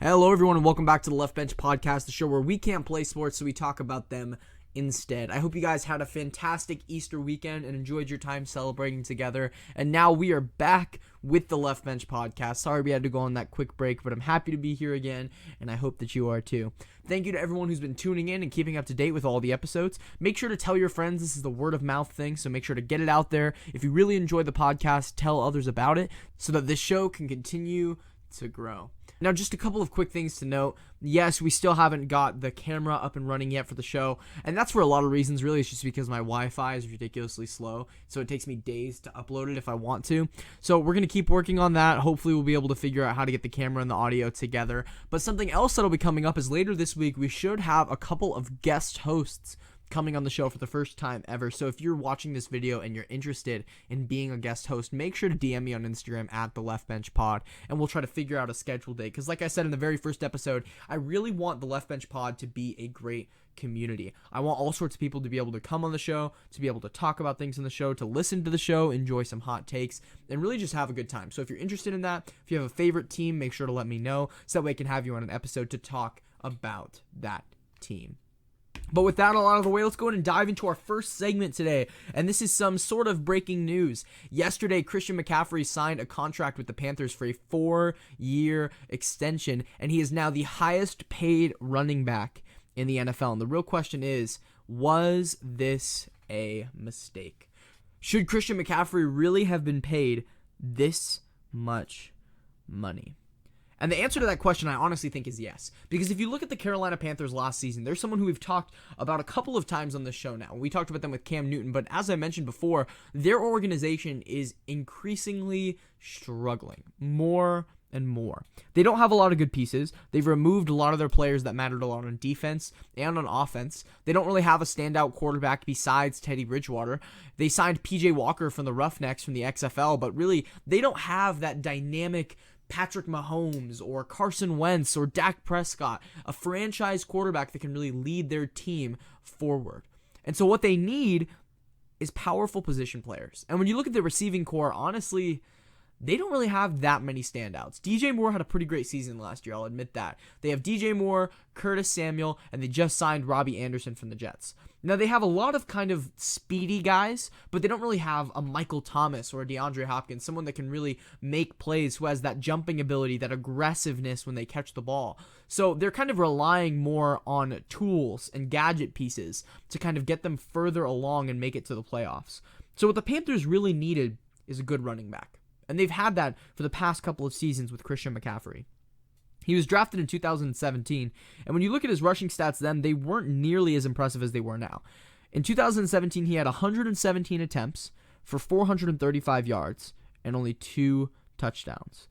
Hello, everyone, and welcome back to the Left Bench Podcast, the show where we can't play sports, so we talk about them instead. I hope you guys had a fantastic Easter weekend and enjoyed your time celebrating together. And now we are back with the Left Bench Podcast. Sorry we had to go on that quick break, but I'm happy to be here again, and I hope that you are too. Thank you to everyone who's been tuning in and keeping up to date with all the episodes. Make sure to tell your friends. This is the word of mouth thing, so make sure to get it out there. If you really enjoy the podcast, tell others about it so that this show can continue to grow. Now, just a couple of quick things to note. Yes, we still haven't got the camera up and running yet for the show, and that's for a lot of reasons. Really, it's just because my Wi-Fi is ridiculously slow, so it takes me days to upload it if I want to. So we're going to keep working on that. Hopefully, we'll be able to figure out how to get the camera and the audio together. But something else that'll be coming up is later this week, we should have a couple of guest hosts coming on the show for the first time ever. So if you're watching this video and you're interested in being a guest host, make sure to DM me on Instagram at the Left Bench Pod, and we'll try to figure out a schedule date. Because like I said in the very first episode, I really want the Left Bench Pod to be a great community. I want all sorts of people to be able to come on the show, to be able to talk about things in the show, to listen to the show, enjoy some hot takes, and really just have a good time. So if you're interested in that, if you have a favorite team, make sure to let me know so that way I can have you on an episode to talk about that team. But with that all out of the way, let's go ahead and dive into our first segment today. And this is some sort of breaking news. Yesterday, Christian McCaffrey signed a contract with the Panthers for a 4-year extension, and he is now the highest paid running back in the NFL. And the real question is, was this a mistake? Should Christian McCaffrey really have been paid this much money? And the answer to that question, I honestly think, is yes. Because if you look at the Carolina Panthers last season, there's someone who we've talked about a couple of times on this show now. We talked about them with Cam Newton, but as I mentioned before, their organization is increasingly struggling more and more. They don't have a lot of good pieces. They've removed a lot of their players that mattered a lot on defense and on offense. They don't really have a standout quarterback besides Teddy Bridgewater. They signed PJ Walker from the Roughnecks from the XFL, but really, they don't have that dynamic Patrick Mahomes or Carson Wentz or Dak Prescott, a franchise quarterback that can really lead their team forward. And so what they need is powerful position players. And when you look at the receiving core, honestly, they don't really have that many standouts. DJ Moore had a pretty great season last year, I'll admit that. They have DJ Moore, Curtis Samuel, and they just signed Robbie Anderson from the Jets. Now, they have a lot of kind of speedy guys, but they don't really have a Michael Thomas or a DeAndre Hopkins, someone that can really make plays, who has that jumping ability, that aggressiveness when they catch the ball. So they're kind of relying more on tools and gadget pieces to kind of get them further along and make it to the playoffs. So what the Panthers really needed is a good running back. And they've had that for the past couple of seasons with Christian McCaffrey. He was drafted in 2017, and when you look at his rushing stats then, they weren't nearly as impressive as they were now. In 2017, he had 117 attempts for 435 yards and only 2 touchdowns.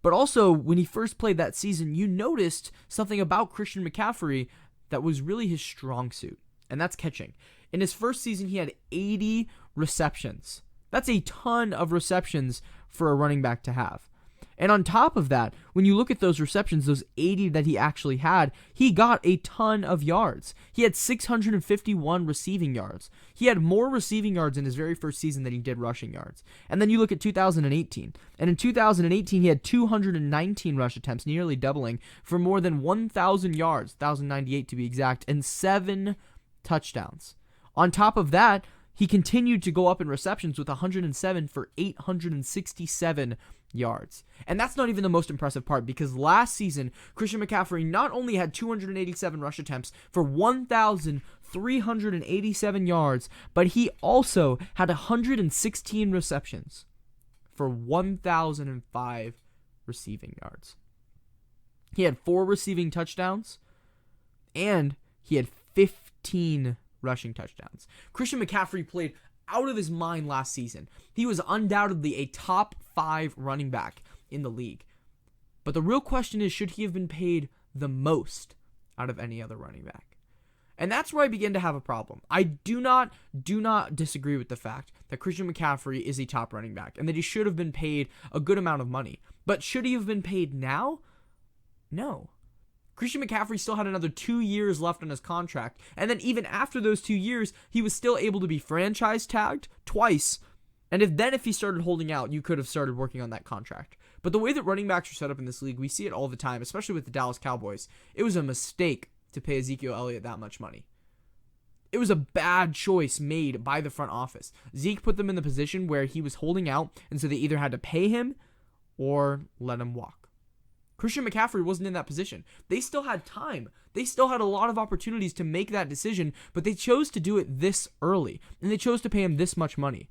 But also, when he first played that season, you noticed something about Christian McCaffrey that was really his strong suit, and that's catching. In his first season, he had 80 receptions. That's a ton of receptions for a running back to have. And on top of that, when you look at those receptions, those 80 that he actually had, he got a ton of yards. He had 651 receiving yards. He had more receiving yards in his very first season than he did rushing yards. And then you look at 2018. And in 2018, he had 219 rush attempts, nearly doubling, for more than 1,000 yards, 1,098 to be exact, and 7 touchdowns. On top of that, he continued to go up in receptions with 107 for 867 yards. And that's not even the most impressive part, because last season, Christian McCaffrey not only had 287 rush attempts for 1,387 yards, but he also had 116 receptions for 1,005 receiving yards. He had 4 receiving touchdowns, and he had 15 rushing touchdowns. Christian McCaffrey played out of his mind last season. He was undoubtedly a top 5 running back in the league. But the real question is, should he have been paid the most out of any other running back? And that's where I begin to have a problem. I do not disagree with the fact that Christian McCaffrey is a top running back and that he should have been paid a good amount of money. But should he have been paid now? No. Christian McCaffrey still had another 2 years left on his contract, and then even after those 2 years, he was still able to be franchise tagged twice, and if he started holding out, you could have started working on that contract. But the way that running backs are set up in this league, we see it all the time, especially with the Dallas Cowboys. It was a mistake to pay Ezekiel Elliott that much money. It was a bad choice made by the front office. Zeke put them in the position where he was holding out, and so they either had to pay him or let him walk. Christian McCaffrey wasn't in that position. They still had time. They still had a lot of opportunities to make that decision, but they chose to do it this early, and they chose to pay him this much money.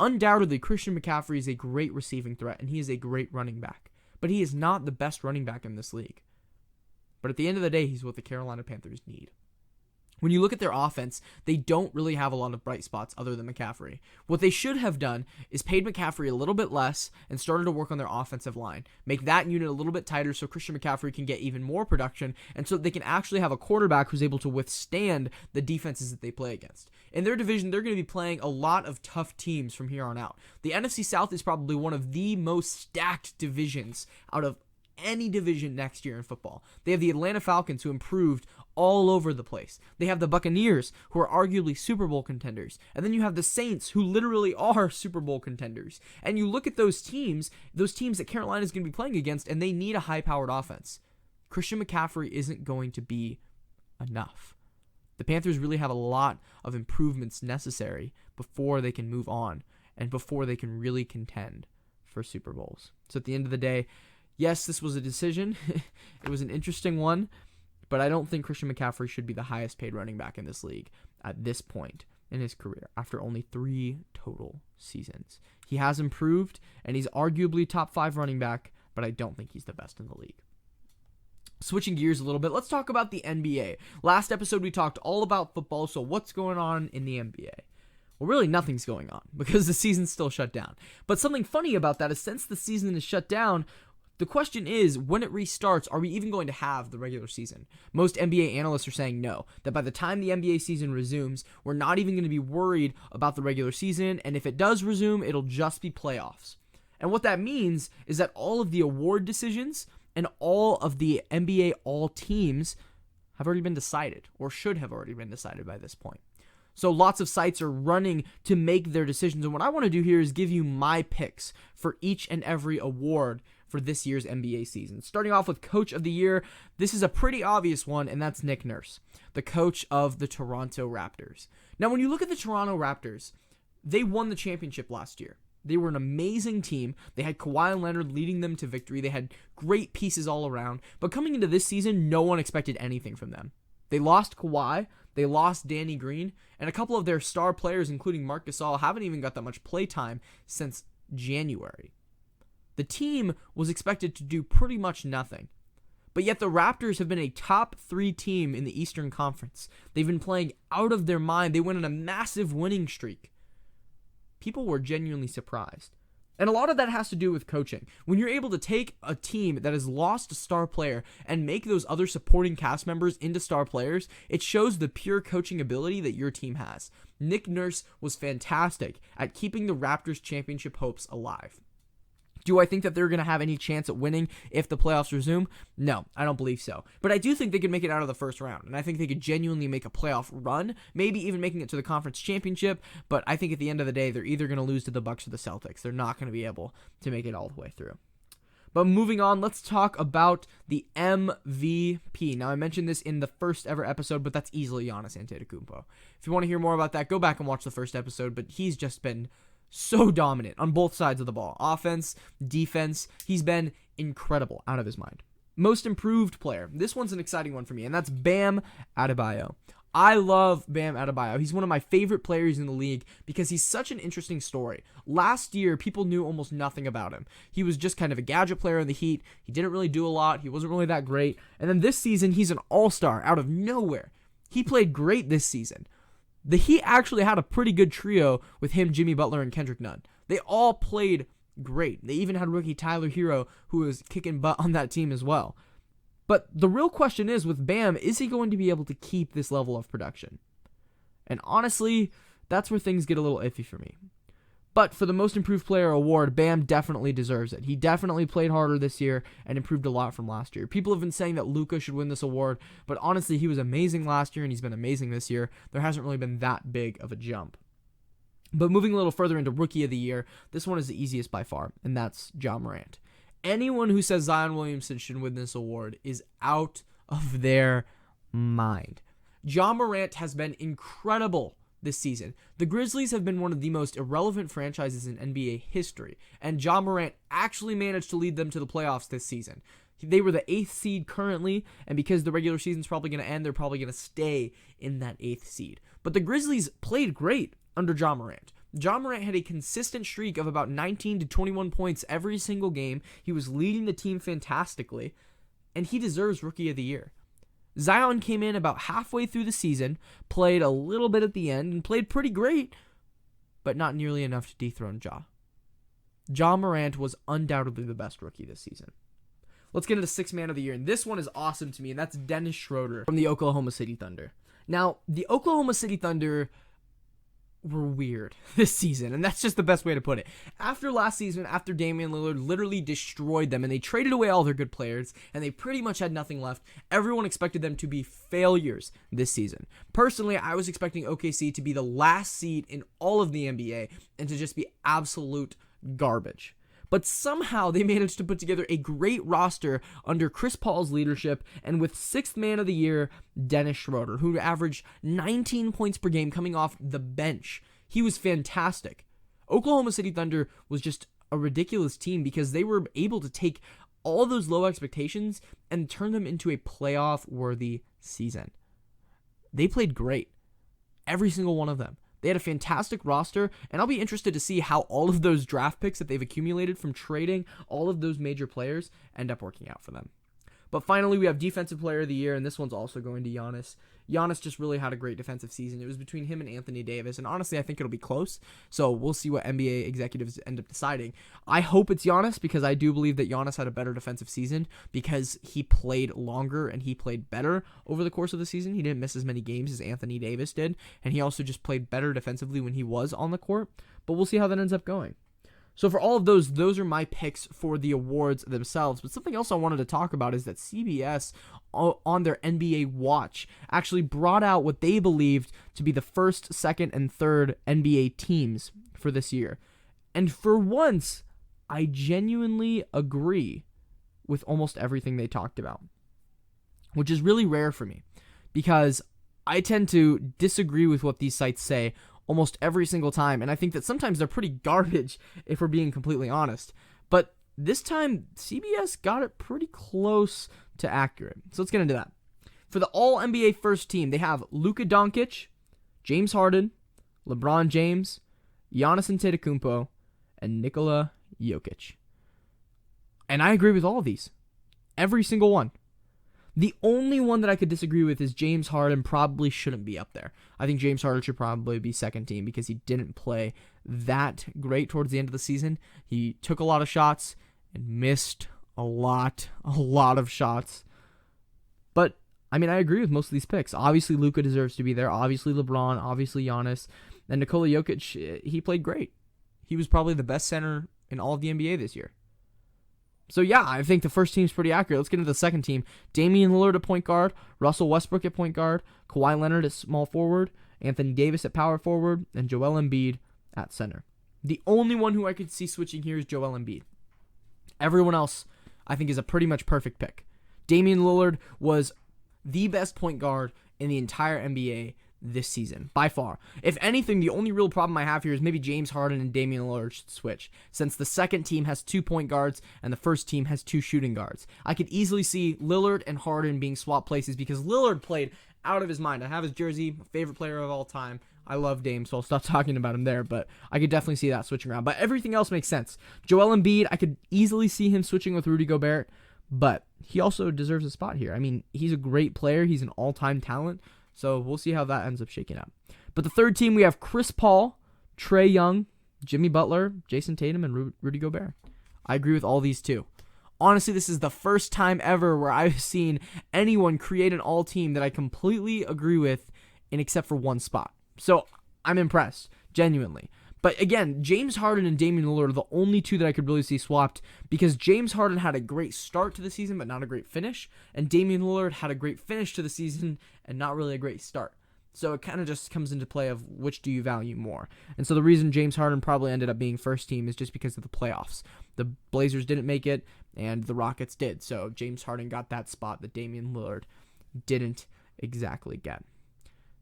Undoubtedly, Christian McCaffrey is a great receiving threat, and he is a great running back, but he is not the best running back in this league. But at the end of the day, he's what the Carolina Panthers need. When you look at their offense, they don't really have a lot of bright spots other than McCaffrey. What they should have done is paid McCaffrey a little bit less and started to work on their offensive line. Make that unit a little bit tighter so Christian McCaffrey can get even more production and so they can actually have a quarterback who's able to withstand the defenses that they play against. In their division, they're going to be playing a lot of tough teams from here on out. The NFC South is probably one of the most stacked divisions out of any division next year in football. They have the Atlanta Falcons, who improved all over the place. They have the Buccaneers, who are arguably Super Bowl contenders. And then you have the Saints, who literally are Super Bowl contenders. And you look at those teams that Carolina is going to be playing against, and they need a high-powered offense. Christian McCaffrey isn't going to be enough. The Panthers really have a lot of improvements necessary before they can move on and before they can really contend for Super Bowls. So at the end of the day, yes, this was a decision. It was an interesting one, but I don't think Christian McCaffrey should be the highest paid running back in this league at this point in his career after only 3 total seasons. He has improved, and he's arguably top 5 running back, but I don't think he's the best in the league. Switching gears a little bit, let's talk about the NBA. Last episode, we talked all about football, so what's going on in the NBA? Well, really nothing's going on because the season's still shut down. But something funny about that is since the season is shut down, the question is, when it restarts, are we even going to have the regular season? Most NBA analysts are saying no, that by the time the NBA season resumes, we're not even going to be worried about the regular season, and if it does resume, it'll just be playoffs. And what that means is that all of the award decisions and all of the NBA all teams have already been decided, or should have already been decided by this point. So lots of sites are running to make their decisions, and what I want to do here is give you my picks for each and every award for this year's NBA season. Starting off with Coach of the Year, this is a pretty obvious one, and that's Nick Nurse, the coach of the Toronto Raptors. Now, when you look at the Toronto Raptors, they won the championship last year. They were an amazing team. They had Kawhi Leonard leading them to victory. They had great pieces all around. But coming into this season, no one expected anything from them. They lost Kawhi, they lost Danny Green, and a couple of their star players, including Marc Gasol, haven't even got that much play time since January. The team was expected to do pretty much nothing. But yet the Raptors have been a top 3 team in the Eastern Conference. They've been playing out of their mind. They went on a massive winning streak. People were genuinely surprised. And a lot of that has to do with coaching. When you're able to take a team that has lost a star player and make those other supporting cast members into star players, it shows the pure coaching ability that your team has. Nick Nurse was fantastic at keeping the Raptors' championship hopes alive. Do I think that they're going to have any chance at winning if the playoffs resume? No, I don't believe so. But I do think they could make it out of the first round, and I think they could genuinely make a playoff run, maybe even making it to the conference championship, but I think at the end of the day, they're either going to lose to the Bucks or the Celtics. They're not going to be able to make it all the way through. But moving on, let's talk about the MVP. Now, I mentioned this in the first ever episode, but that's easily Giannis Antetokounmpo. If you want to hear more about that, go back and watch the first episode, but he's just been so dominant on both sides of the ball. Offense, defense, he's been incredible, out of his mind. Most improved player. This one's an exciting one for me, and that's Bam Adebayo. I love Bam Adebayo. He's one of my favorite players in the league because he's such an interesting story. Last year, people knew almost nothing about him. He was just kind of a gadget player in the Heat. He didn't really do a lot. He wasn't really that great. And then this season, he's an all-star out of nowhere. He played great this season. The Heat actually had a pretty good trio with him, Jimmy Butler, and Kendrick Nunn. They all played great. They even had rookie Tyler Hero, who was kicking butt on that team as well. But the real question is, with Bam, is he going to be able to keep this level of production? And honestly, that's where things get a little iffy for me. But for the Most Improved Player award, Bam definitely deserves it. He definitely played harder this year and improved a lot from last year. People have been saying that Luka should win this award, but honestly, he was amazing last year and he's been amazing this year. There hasn't really been that big of a jump. But moving a little further into Rookie of the Year, this one is the easiest by far, and that's Ja Morant. Anyone who says Zion Williamson should win this award is out of their mind. Ja Morant has been incredible this season. The Grizzlies have been one of the most irrelevant franchises in NBA history, and Ja Morant actually managed to lead them to the playoffs this season. They were the 8th seed currently, and because the regular season's probably going to end, they're probably going to stay in that 8th seed. But the Grizzlies played great under Ja Morant. Ja Morant had a consistent streak of about 19 to 21 points every single game. He was leading the team fantastically, and he deserves Rookie of the Year. Zion came in about halfway through the season, played a little bit at the end, and played pretty great, but not nearly enough to dethrone Ja. Ja Morant was undoubtedly the best rookie this season. Let's get into Sixth Man of the Year, and this one is awesome to me, and that's Dennis Schroeder from the Oklahoma City Thunder. Now, the Oklahoma City Thunder were weird this season, and that's just the best way to put it. After last season, after Damian Lillard literally destroyed them, and they traded away all their good players, and they pretty much had nothing left, everyone expected them to be failures this season. Personally, I was expecting OKC to be the last seed in all of the NBA, and to just be absolute garbage. But somehow they managed to put together a great roster under Chris Paul's leadership, and with Sixth Man of the Year, Dennis Schroeder, who averaged 19 points per game coming off the bench. He was fantastic. Oklahoma City Thunder was just a ridiculous team because they were able to take all those low expectations and turn them into a playoff-worthy season. They played great. Every single one of them. They had a fantastic roster, and I'll be interested to see how all of those draft picks that they've accumulated from trading all of those major players end up working out for them. But finally, we have Defensive Player of the Year, and this one's also going to Giannis. Giannis just really had a great defensive season. It was between him and Anthony Davis, and honestly, I think it'll be close. So we'll see what NBA executives end up deciding. I hope it's Giannis, because I do believe that Giannis had a better defensive season because he played longer and he played better over the course of the season. He didn't miss as many games as Anthony Davis did, and he also just played better defensively when he was on the court. But we'll see how that ends up going. So for all of those are my picks for the awards themselves. But something else I wanted to talk about is that CBS, on their NBA Watch, actually brought out what they believed to be the first, second, and third NBA teams for this year. And for once, I genuinely agree with almost everything they talked about, which is really rare for me because I tend to disagree with what these sites say almost every single time, and I think that sometimes they're pretty garbage if we're being completely honest. But this time, CBS got it pretty close to accurate. So let's get into that. For the All-NBA first team, they have Luka Doncic, James Harden, LeBron James, Giannis Antetokounmpo, and Nikola Jokic. And I agree with all of these. Every single one. The only one that I could disagree with is James Harden probably shouldn't be up there. I think James Harden should probably be second team because he didn't play that great towards the end of the season. He took a lot of shots and missed a lot of shots. But, I mean, I agree with most of these picks. Obviously, Luka deserves to be there. Obviously, LeBron. Obviously, Giannis. And Nikola Jokic, he played great. He was probably the best center in all of the NBA this year. So yeah, I think the first team's pretty accurate. Let's get into the second team. Damian Lillard at point guard, Russell Westbrook at point guard, Kawhi Leonard at small forward, Anthony Davis at power forward, and Joel Embiid at center. The only one who I could see switching here is Joel Embiid. Everyone else, I think, is a pretty much perfect pick. Damian Lillard was the best point guard in the entire NBA this season, by far. If anything, the only real problem I have here is maybe James Harden and Damian Lillard should switch, since the second team has 2 point guards and the first team has 2 shooting guards. I could easily see Lillard and Harden being swapped places because Lillard played out of his mind. I have his jersey, my favorite player of all time. I love Dame, so I'll stop talking about him there, but I could definitely see that switching around. But everything else makes sense. Joel Embiid, I could easily see him switching with Rudy Gobert, but he also deserves a spot here. I mean, he's a great player. He's an all-time talent. So we'll see how that ends up shaking out. But the third team, we have Chris Paul, Trae Young, Jimmy Butler, Jason Tatum, and Rudy Gobert. I agree with all these too. Honestly, this is the first time ever where I've seen anyone create an all-team that I completely agree with in except for one spot. So I'm impressed, genuinely. But again, James Harden and Damian Lillard are the only two that I could really see swapped because James Harden had a great start to the season but not a great finish, and Damian Lillard had a great finish to the season and not really a great start. So it kind of just comes into play of which do you value more. And so the reason James Harden probably ended up being first team is just because of the playoffs. The Blazers didn't make it, and the Rockets did. So James Harden got that spot that Damian Lillard didn't exactly get.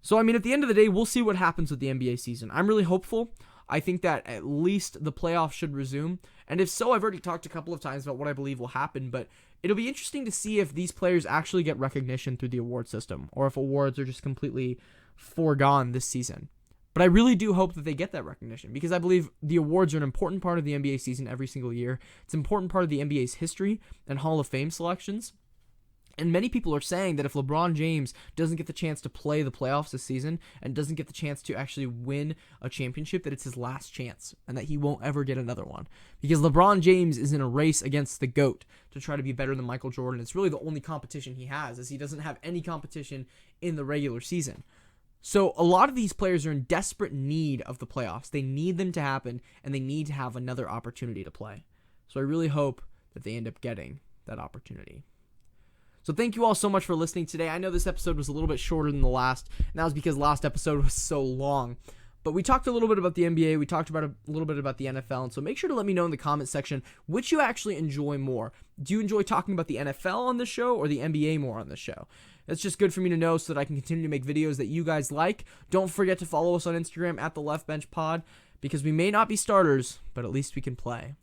So, I mean, at the end of the day, we'll see what happens with the NBA season. I'm really hopeful. I think that at least the playoffs should resume. And if so, I've already talked a couple of times about what I believe will happen, but it'll be interesting to see if these players actually get recognition through the award system, or if awards are just completely foregone this season. But I really do hope that they get that recognition, because I believe the awards are an important part of the NBA season every single year. It's an important part of the NBA's history and Hall of Fame selections. And many people are saying that if LeBron James doesn't get the chance to play the playoffs this season and doesn't get the chance to actually win a championship, that it's his last chance and that he won't ever get another one. Because LeBron James is in a race against the GOAT to try to be better than Michael Jordan. It's really the only competition he has, as he doesn't have any competition in the regular season. So a lot of these players are in desperate need of the playoffs. They need them to happen, and they need to have another opportunity to play. So I really hope that they end up getting that opportunity. So thank you all so much for listening today. I know this episode was a little bit shorter than the last, and that was because last episode was so long. But we talked a little bit about the NBA, we talked about a little bit about the NFL, and so make sure to let me know in the comment section which you actually enjoy more. Do you enjoy talking about the NFL on the show or the NBA more on the show? It's just good for me to know so that I can continue to make videos that you guys like. Don't forget to follow us on Instagram at the Left Bench Pod, because we may not be starters, but at least we can play.